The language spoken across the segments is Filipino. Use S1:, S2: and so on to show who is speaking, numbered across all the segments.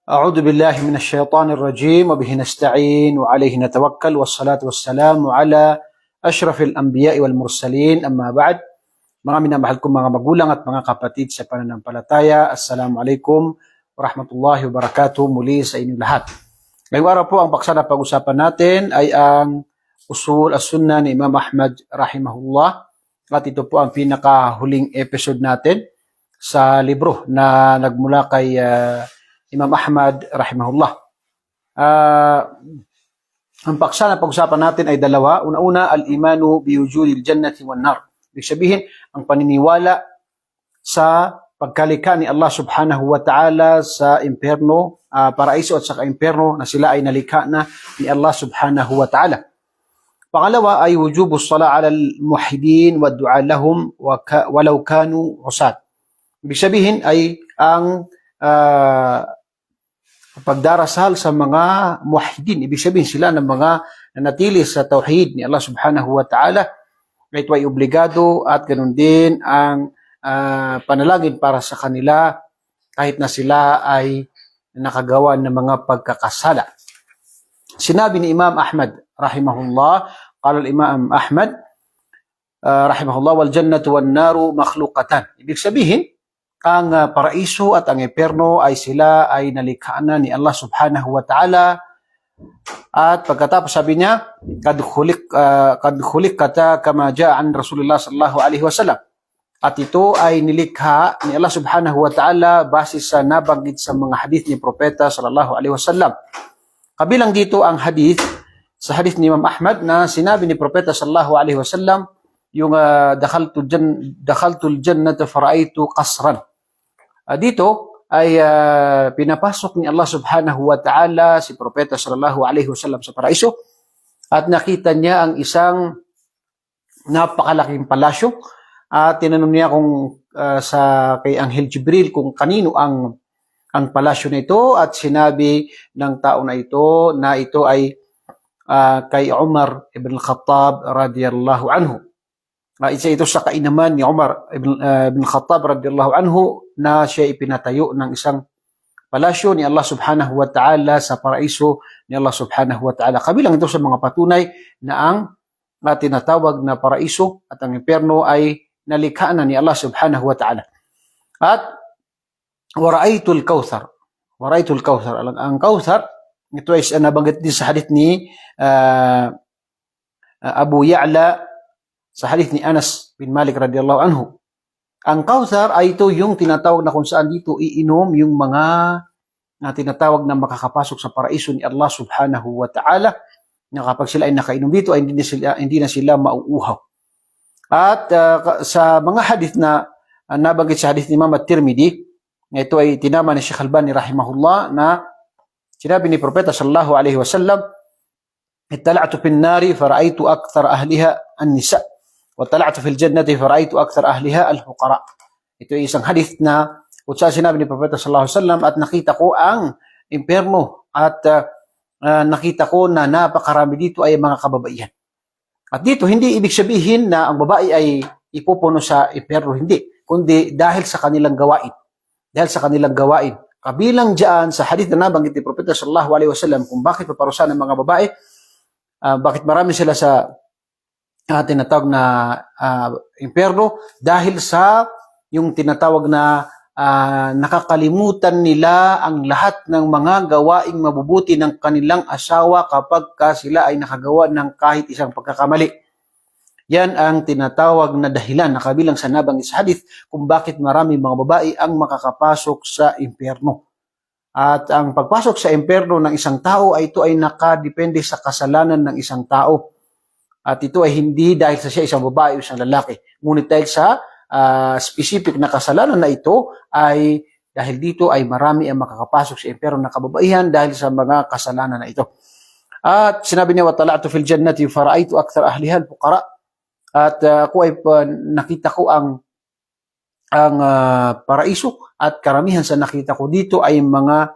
S1: أعوذ بالله من الشيطان الرجيم وبه نستعين وعليه نتوكل والصلاة والسلام على أشرف الأنبياء والمرسلين أما بعد. Mga minamahal kong mga magulang at mga kapatid sa pananampalataya, Assalamualaikum warahmatullahi wabarakatuh muli sa inyong lahat. Ngayong araw po ang paksa na pag-usapan natin ay ang Usul as-Sunnah ni Imam Ahmad rahimahullah. At ito po ang pinakahuling episode natin sa libro na nagmula kay Imam Ahmad rahimahullah. Ang paksa na pag-usapan natin ay dalawa. Una-una, al-imanu biwujudil jannati wan nar. Ibig sabihin, ang paniniwala sa pagkalikha ni Allah subhanahu wa ta'ala sa impyerno, paraiso at saka impyerno na sila ay nalikha na ni Allah subhanahu wa ta'ala. Pangalawa ay wujubus sala ala al-muwahhidin wa du'a lahum walau kanu usat. Ibig sabihin ay ang pagdarasal sa mga muwahhidin. Ibig sabihin sila ng mga nanatili sa tauhid ni Allah subhanahu wa ta'ala. Ito ay obligado at ganun din ang panalangin para sa kanila kahit na sila ay nakagawa ng mga pagkakasala. Sinabi ni Imam Ahmad rahimahullah, qala al-Imam Ahmad rahimahullah, wal jannatu wan naru makhluqatan. Ibig sabihin, ang paraiso at ang impyerno ay sila ay nalikha na ni Allah subhanahu wa ta'ala. At pagkatapos sabi niya, kad khuliqata kama jaa an Rasulullah sallallahu alaihi wasallam. At ito ay nilikha ni Allah subhanahu wa ta'ala base sa nabanggit sa mga hadith ni Propeta sallallahu alaihi wasallam. Kabilang dito ang hadith sa hadith ni Imam Ahmad na sinabi ni Propeta sallallahu alaihi wasallam yung dakhaltul jannata faraitu qasran. Dito ay pinapasok ni Allah subhanahu wa ta'ala si Propeta sallallahu alaihi wasallam sa paraiso at nakita niya ang isang napakalaking palasyo at tinanong niya kung kay Anghel Jibril kung kanino ang palasyo na ito at sinabi ng tao na ito ay kay Umar ibn Khattab radiyallahu anhu. Isa ito sa kainaman ni Umar ibn Khattab radiyallahu anhu na siya ipinatayo ng isang palasyo ni Allah subhanahu wa ta'ala sa paraiso ni Allah subhanahu wa ta'ala. Kabilang ito sa mga patunay na ang tinatawag na paraiso at ang impyerno ay nalikha na ni Allah subhanahu wa ta'ala. At waraitul kauthar. Waraitul kauthar. Ang kauthar, ito ay nabanggit din sa hadith ni Abu Ya'la sa hadith ni Anas bin Malik radiyallahu anhu. Ang kauthar ay ito yung tinatawag na kung saan dito iinom yung mga tinatawag na makakapasok sa paraiso ni Allah subhanahu wa ta'ala na kapag sila ay nakainom dito ay hindi na sila mauuhaw. At sa mga hadith na nabanggit sa hadith ni Imam At-Tirmidhi, ito ay tinama ni Sheikh Albani rahimahullah na sinabi ni Propeta sallallahu alaihi wasallam, ittala'tu fin nari fara'aytu akthar ahliha an-nisa' wa tala'tu fil jannati fara'aytu akthar ahliha al-fuqara. Ito ay isang hadith na kung sinabi ni Propeta sallallahu alaihi wasallam at nakita ko ang impyerno at nakita ko na napakarami dito ay mga kababaihan. At dito hindi ibig sabihin na ang babae ay ipupuno sa impyerno, hindi, kundi dahil sa kanilang gawain. Dahil sa kanilang gawain. Kabilang diyan sa hadith na nabanggit ni Propeta sallallahu alaihi wasallam kung bakit paparusahan ng mga babae, bakit marami sila sa tinatawag na impyerno dahil sa yung tinatawag na nakakalimutan nila ang lahat ng mga gawaing mabubuti ng kanilang asawa kapag sila ay nakagawa ng kahit isang pagkakamali. Yan ang tinatawag na dahilan na kabilang sa nabanggit sa hadith kung bakit marami mga babae ang makakapasok sa impyerno. At ang pagpasok sa impyerno ng isang tao ay ito ay nakadepende sa kasalanan ng isang tao. At ito ay hindi dahil sa siya isang babae o isang lalaki. Ngunit dahil sa specific na kasalanan na ito ay dahil dito ay marami ang makakapasok sa impyerno na kababaihan dahil sa mga kasalanan na ito. At sinabi niya, watala'tu fil jannati fara'aytu akthar ahliha al-fuqara. At ako ay nakita ko ang paraiso at karamihan sa nakita ko dito ay mga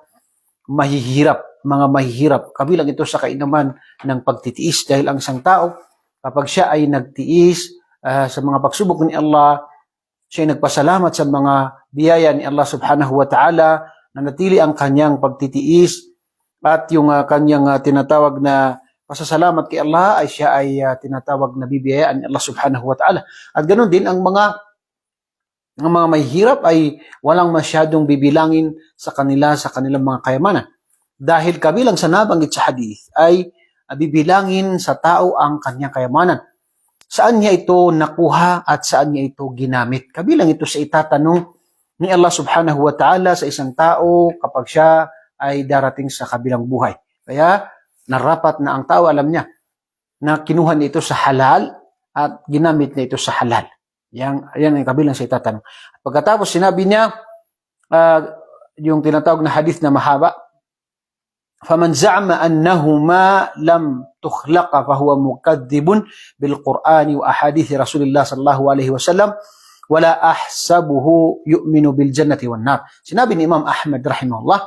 S1: mahihirap. Kabilang ito sa kainaman ng pagtitiis dahil ang isang tao kapag siya ay nagtiis sa mga pagsubok ni Allah, siya ay nagpasalamat sa mga biyaya ni Allah subhanahu wa ta'ala, nanatili ang kanyang pagtitiis at yung kanyang tinatawag na pasasalamat kay Allah ay siya ay tinatawag na bibiyayaan ni Allah subhanahu wa ta'ala. At ganoon din ang mga may hirap ay walang masyadong bibilangin sa kanilang mga kayamanan. Dahil kabilang sa nabanggit sa hadith ay bibilangin sa tao ang kanyang kayamanan. Saan niya ito nakuha at saan niya ito ginamit? Kabilang ito sa itatanong ni Allah subhanahu wa ta'ala sa isang tao kapag siya ay darating sa kabilang buhay. Kaya narapat na ang tao alam niya na kinuha niya ito sa halal at ginamit niya ito sa halal. Yan ang kabilang sa itatanong. Pagkatapos sinabi niya yung tinatawag na hadith na mahaba, فَمَنْ زَعْمَ أَنَّهُمَا لَمْ تُخْلَقَ فَهُوَ مُكَذِّبٌ بِالْقُرْآنِ وَأَحَادِيثِ رسول الله صلى الله عليه وسلم وَلَا أَحْسَبُهُ يُؤْمِنُ بِالْجَنَّةِ وَالنَّارِ. Sinabi ni Imam Ahmad rahimahullah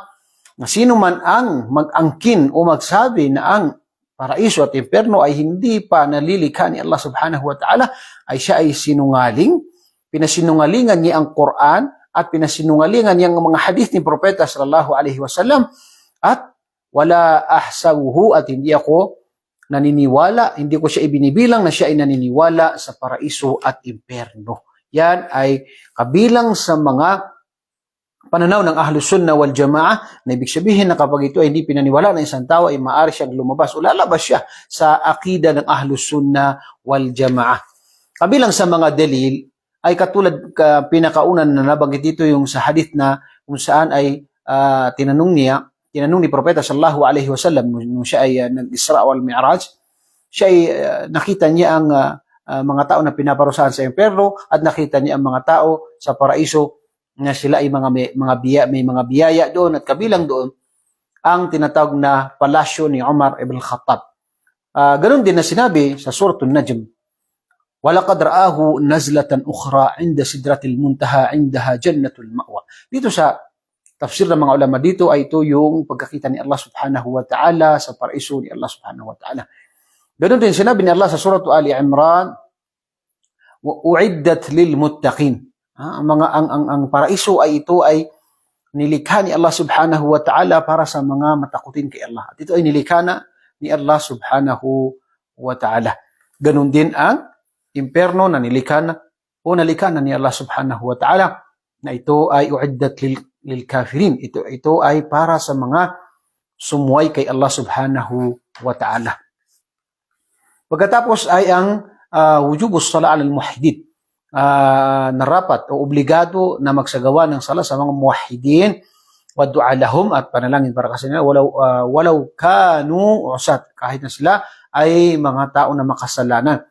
S1: na sino man ang mag-angkin o magsabi na ang paraiso at impyerno ay hindi pa nalilikha ni Allah subhanahu wa ta'ala ay siya ay sinungaling. Pinasinungalingan niya ang Quran at pinasinungalingan niya ang mga hadith ni Propeta sallallahu alaihi wasallam at wala ahsabuhu at hindi ako naniniwala, hindi ko siya ibinibilang na siya ay naniniwala sa paraiso at impyerno. Yan ay kabilang sa mga pananaw ng Ahlus Sunnah wal Jamaah na ibig sabihin na kapag ito ay hindi pinaniwala ng isang tao ay maaari siyang lumabas o lalabas siya sa akida ng Ahlus Sunnah wal Jamaah. Kabilang sa mga dalil ay katulad pinakaunan na nabanggit dito yung sa hadith na kung saan ay tinanong ni Propeta sallallahu alaihi wasallam nung siya ay nag-Isra wal Mi'raj, siya ay nakita niya ang mga tao na pinaparusahan sa impyerno at nakita niya ang mga tao sa paraiso na sila ay may mga biyaya doon at kabilang doon ang tinatawag na palasyo ni Umar ibn Khattab. Ganun din na sinabi sa Suratul Najm, وَلَقَدْ رَآهُ نَزْلَةً أُخْرَى عِنْدَ سِدْرَةِ الْمُنْتَهَى عِنْدَهَا جَنَّةُ الْمَأْوَى. Dito sa tafsir ng mga ulama dito ay ito yung pagkakita ni Allah subhanahu wa ta'ala sa paraiso ni Allah subhanahu wa ta'ala. Ganun din sinabi ni Allah sa Surah Ali Imran, وَأُعِدَّتْ لِلْمُتَّقِينَ. Ang paraiso ay ito ay nilikha ni Allah subhanahu wa ta'ala para sa mga matakutin kay Allah. At ito ay nilikha na ni Allah subhanahu wa ta'ala. Ganun din ang impyerno na nilikha na ni Allah subhanahu wa ta'ala na ito ay uiddat lil kafirin. Ito ay para sa mga sumuway kay Allah subhanahu wa ta'ala. Pagkatapos ay ang wujubus sala al muwahhidin. Narapat o obligado na magsagawa ng sala sa mga muwahhidin wa du'a lahum at panalangin para kasi nila walau kanu usat, kahit na sila ay mga tao na makasalanan.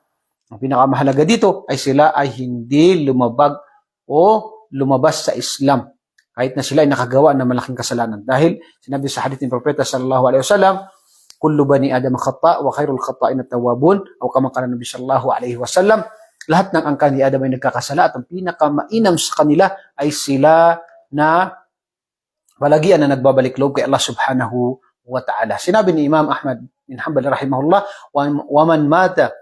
S1: Ang pinakamahalaga dito ay sila ay hindi lumabag o lumabas sa Islam kahit na sila ay nakagawa ng malaking kasalanan. Dahil sinabi sa hadith ni Propeta sallallahu alaihi wasallam, kullu bani Adam khata' wa khairul khata'in at-tawwabun, o kama qala Nabi sallallahu alaihi wasallam, lahat ng angkan ni Adam ay nagkakasala at ang pinakamainam sa kanila ay sila na palagian na nagbabalik loob kay Allah subhanahu wa ta'ala. Sinabi ni Imam Ahmad bin Hanbal rahimahullah, wa man mata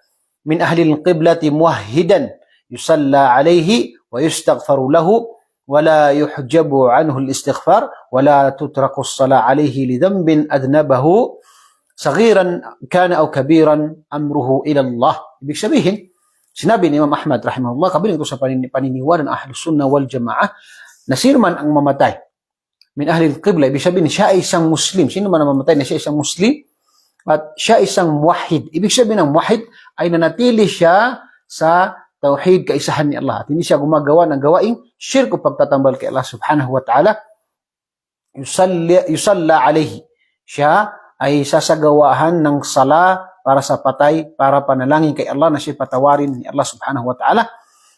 S1: min ahli al-qiblati muwahhidan yusalla alayhi wa yustaghfaru lahu wa la yuhjabu anhu al-istighfar wa la tutraku as-salah alayhi li dhanbin adnabahu saghiran kana aw kabiran amruhu ila Allah. Ibig sabihin, sinabi ni Imam Ahmad rahimahullah, kabilang ito sa paniniwala ng Ahlus Sunnah wal Jamaah, na sino man ang mamatay min ahli al-qibla, ibig sabihin siya ay isang Muslim. Sino man ang mamatay na siya isang Muslim at siya isang muwahhid. Ibig sabihin ng muwahhid ay nanatili siya sa tauhid, kaisahan ni Allah. At hindi siya gumagawa ng gawaing shirk o pagtatambal kay Allah subhanahu wa ta'ala. Yusalla alayhi. Siya ay sasagawahan ng sala para sa patay, para panalangin kay Allah na siya patawarin ni Allah subhanahu wa ta'ala.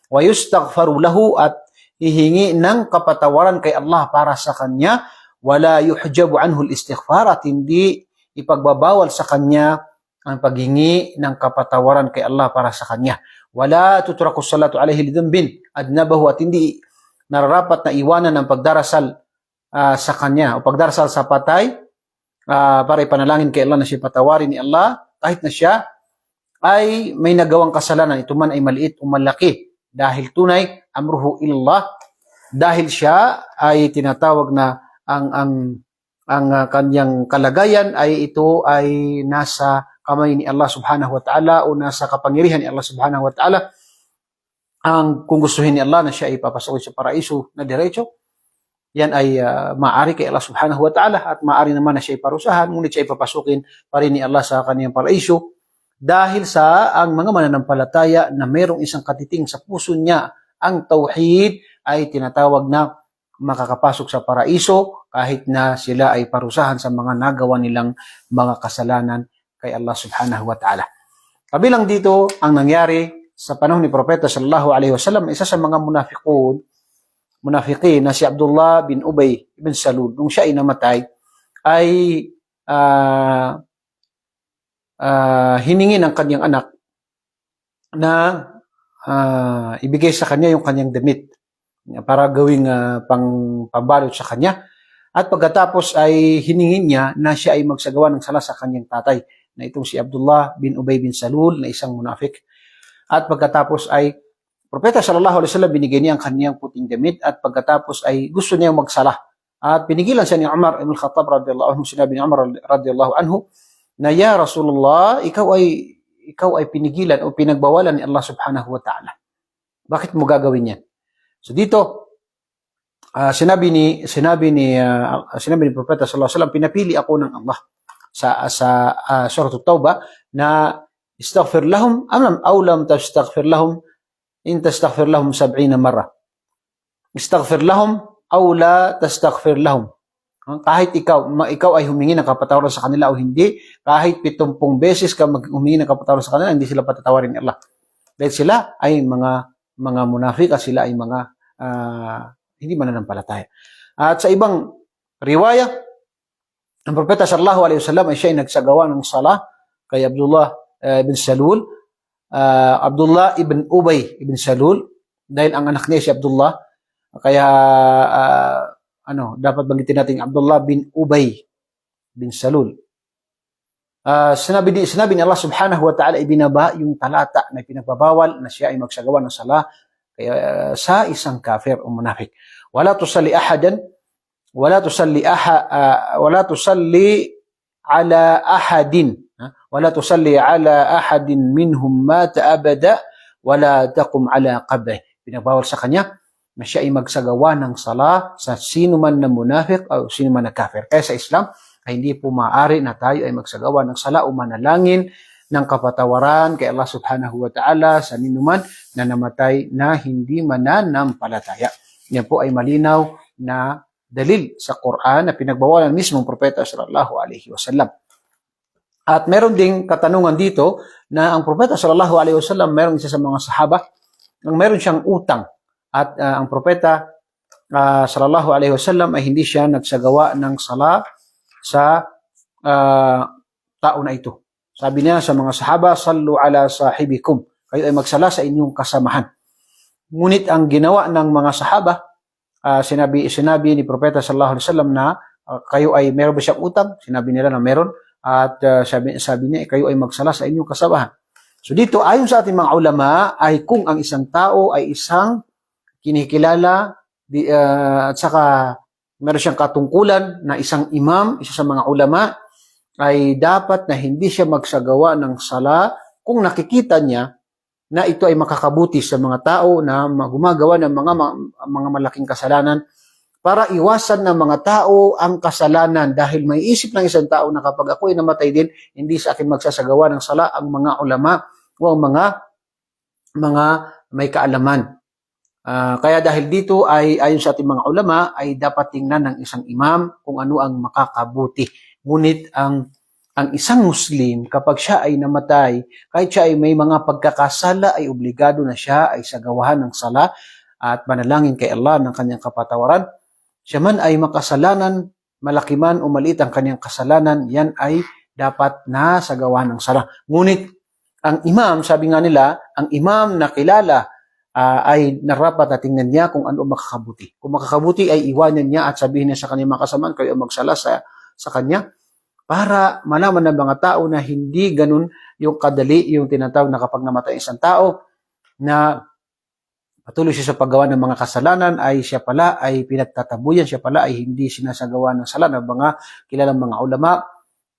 S1: Wa yustaghfaru lahu at hihingi ng kapatawaran kay Allah para sa kanya. Wala yuhjabu anhu al-istighfar at hindi ipagbabawal sa kanya ang paghingi ng kapatawaran kay Allah para sa kanya. Wala tutraku salatu alayhi lidhanbin adnabahu at hindi nararapat na iwanan ng pagdarasal sa kanya o pagdarasal sa patay para ipanalangin kay Allah na siya patawarin ni Allah kahit na siya ay may nagawang kasalanan, ito man ay maliit o malaki, dahil tunay amruhu ilallah, dahil siya ay tinatawag na kanyang kalagayan ay ito ay nasa kamay ni Allah subhanahu wa ta'ala o nasa kapangyarihan ni Allah subhanahu wa ta'ala. Kung gustuhin ni Allah na siya ay papasukin sa paraiso na diretso, yan ay maaari kay Allah subhanahu wa ta'ala, at maaari naman na siya ay parusahan, ngunit siya ay papasukin pa rin ni Allah sa kaniyang paraiso dahil sa ang mga mananampalataya na mayroong isang katiting sa puso niya ang tauhid ay tinatawag na makakapasok sa paraiso kahit na sila ay parusahan sa mga nagawa nilang mga kasalanan kay Allah subhanahu wa ta'ala. Kabilang dito ang nangyari sa panahon ni Propeta sallallahu alaihi wasallam, isa sa mga munafiqin na si Abdullah bin Ubay ibn Salul, nung siya ay namatay, ay hiningi ng kanyang anak na ibigay sa kanya yung kanyang damit para gawing pambalot sa kanya. At pagkatapos ay hiningi niya na siya ay magsagawa ng sala sa kanyang tatay, na itong si Abdullah bin Ubay bin Salul, na isang munafik. At pagkatapos ay Propeta sallallahu alaihi wasallam binigay niya ang kanyang puting damit, at pagkatapos ay gusto niya magsala. At pinigilan siya ni Umar ibn Khattab radhiyallahu anhu. Sinabi ni Umar radhiyallahu anhu na, "Ya Rasulullah, ikaw ay pinigilan o pinagbawalan ni Allah subhanahu wa ta'ala. Bakit mo gagawin yan?" So dito sinabi ni Propeta sallallahu alaihi wasallam, pinapili ako ng Allah sa surah At-Taubah na istaghfir lahum aw lam tastaghfir lahum in tastaghfir lahum 70 marra. Istaghfir lahum aw la tastaghfir lahum. Kahit ikaw ay humingi ng kapatawaran sa kanila o hindi, kahit 70 beses ka humingi ng kapatawaran sa kanila, hindi sila patatawarin ni Allah. Dahil sila ay mga munafik, sila ay mga hindi mananampalataya. At sa ibang riwaya, ang Propeta sallallahu alaihi wasallam ay siya ay nagsagawa ng sala kay Abdullah ibn Salul, Abdullah ibn Ubay ibn Salul, dahil ang anak niya si Abdullah, kaya dapat banggitin natin Abdullah bin Ubay bin Salul. Sinabi ni Allah subhanahu wa ta'ala, ibinaba yung talata na pinagbabawal na siya ay magsagawa ng sala sa isang kafir o munafik. Wala tusalli ala ahadin minhum mata abada wala taqum ala qabrih. Pinagbawal sa kanya na siya ay magsagawa ng sala sa sino man na munafik o sino man na kafir. Kaya sa Islam ay hindi po maaari na tayo ay magsagawa ng sala o manalangin ng kapatawaran kay Allah subhanahu wa ta'ala sa ninuman na namatay na hindi mananampalataya. Yan po ay malinaw na dalil sa Quran na pinagbawalan mismong Propeta sallallahu alaihi wasallam. At meron ding katanungan dito na ang Propeta sallallahu alaihi wasallam, meron isa sa mga sahaba ang meron siyang utang, at ang Propeta sallallahu alaihi wasallam ay hindi siya nagsagawa ng sala sa tao na ito. Sabi niya sa mga sahaba, "Sallu ala sahibikum." Kayo ay magsala sa inyong kasamahan. Ngunit ang ginawa ng mga sahaba, sinabi ni Propeta sallallahu alaihi wasallam na kayo ay meron ba siyang utang? Sinabi nila na meron, at sabi niya kayo ay magsala sa inyong kasamahan. So dito, ayon sa ating mga ulama, ay kung ang isang tao ay isang kinikilala at saka meron siyang katungkulan na isang imam, isa sa mga ulama, ay dapat na hindi siya magsagawa ng sala kung nakikita niya na ito ay makakabuti sa mga tao na gumagawa ng mga malaking kasalanan, para iwasan ng mga tao ang kasalanan. Dahil may isip ng isang tao na kapag ako ay namatay din, hindi sa akin magsasagawa ng sala ang mga ulama o ang mga may kaalaman. Kaya dahil dito ay ayon sa ating mga ulama ay dapat tingnan ng isang imam kung ano ang makakabuti. Ngunit ang isang Muslim, kapag siya ay namatay, kahit siya ay may mga pagkakasala, ay obligado na siya ay sagawahan ng sala at manalangin kay Allah ng kanyang kapatawaran. Siya man ay makasalanan, malaki man o maliit ang kanyang kasalanan, yan ay dapat na sagawahan ng sala. Ngunit ang imam, sabi nga nila, ang imam na kilala ay narapat na tingnan niya kung ano makakabuti. Kung makakabuti ay iwanan niya at sabihin niya sa kanyang mga kasamaan, kayo magsala sa kanya, para malaman ng mga tao na hindi ganun yung kadali yung tinatawag na kapag namatay isang tao na patuloy siya sa paggawa ng mga kasalanan, ay siya pala ay pinagtatabuyan, siya pala ay hindi sinasagawa ng sala ng mga kilalang mga ulama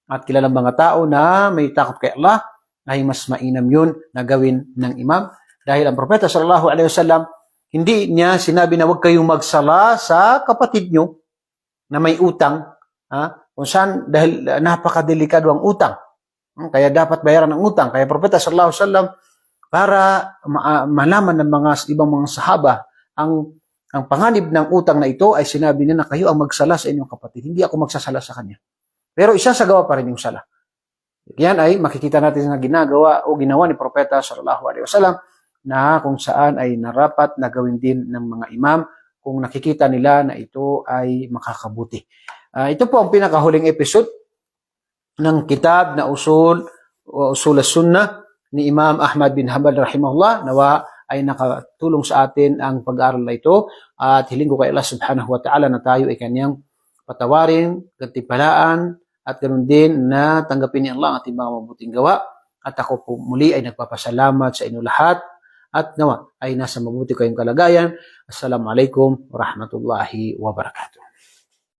S1: at kilalang mga tao na may takot kay Allah, ay mas mainam yun na gawin ng imam. Dahil ang propeta sallallahu alaihi wasallam, hindi niya sinabi na huwag kayong magsala sa kapatid nyo na may utang, kung saan, dahil napakadelikado ang utang. Kaya dapat bayaran ng utang. Kaya propeta sallallahu alaihi wasallam, para malaman ng mga ibang mga sahaba ang panganib ng utang na ito, ay sinabi niya na kayo ang magsala sa inyong kapatid. Hindi ako magsasala sa kanya. Pero isasagawa pa rin yung sala. Yan ay makikita natin na ginagawa o ginawa ni propeta sallallahu alaihi wasallam, na kung saan ay narapat na gawin din ng mga imam kung nakikita nila na ito ay makakabuti. Ito po ang pinakahuling episode ng kitab na Usul as-Sunnah ni Imam Ahmad bin Hanbal rahimahullah. Nawa ay nakatulong sa atin ang pag-aaral na ito, at hiling ko kay Allah subhanahu wa ta'ala na tayo ay kanyang patawarin, gantimpalaan, at ganoon din na tanggapin ni Allah ang ating mga mabuting gawa. At ako po muli ay nagpapasalamat sa inyo lahat, at nawa ay nasa mabuti kayong kalagayan. Assalamualaikum warahmatullahi wabarakatuh.